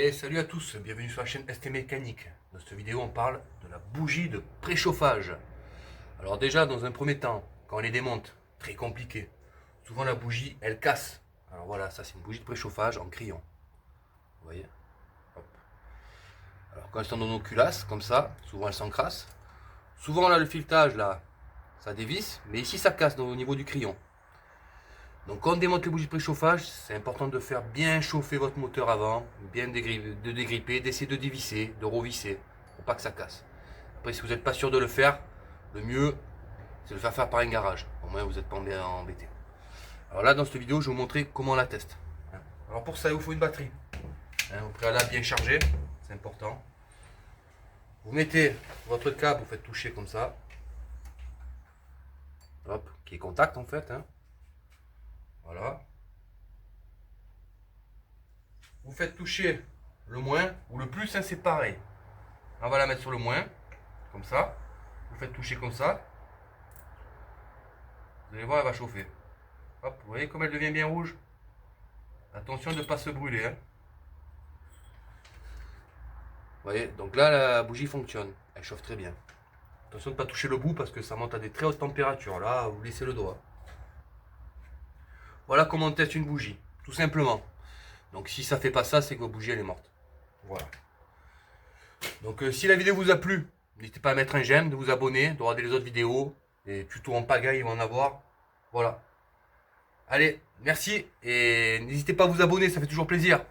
Et salut à tous, bienvenue sur la chaîne ST Mécanique. Dans cette vidéo, on parle de la bougie de préchauffage. Alors déjà, dans un premier temps, quand on les démonte, très compliqué. Souvent la bougie, elle casse. Alors voilà, ça c'est une bougie de préchauffage en crayon. Vous voyez? Hop. Alors quand elles sont dans nos culasses, comme ça, souvent elles s'encrassent. Souvent là, le filetage, là, ça dévisse, mais ici ça casse au niveau du crayon. Donc quand on démonte les bougies de préchauffage, c'est important de faire bien chauffer votre moteur avant, bien de dégripper, d'essayer de dévisser, de revisser, pour pas que ça casse. Après si vous n'êtes pas sûr de le faire, le mieux c'est de le faire par un garage. Au moins vous n'êtes pas bien embêté. Alors là dans cette vidéo je vais vous montrer comment on la teste. Alors pour ça il vous faut une batterie. Au préalable bien chargée, c'est important. Vous mettez votre câble, vous faites toucher comme ça. Hop, qui est contact en fait. Voilà. Vous faites toucher le moins ou le plus, c'est pareil. On va la mettre sur le moins, comme ça. Vous faites toucher comme ça. Vous allez voir, elle va chauffer. Hop, vous voyez comme elle devient bien rouge. Attention de ne pas se brûler. Vous voyez, donc là la bougie fonctionne. Elle chauffe très bien. Attention de ne pas toucher le bout parce que ça monte à des très hautes températures. Là, vous laissez le doigt. Voilà comment on teste une bougie, tout simplement. Donc si ça fait pas ça, c'est que votre bougie elle est morte. Voilà. Donc si la vidéo vous a plu, n'hésitez pas à mettre un j'aime, de vous abonner, de regarder les autres vidéos. Les tutos en pagaille, il va en avoir. Voilà. Allez, merci et n'hésitez pas à vous abonner, ça fait toujours plaisir.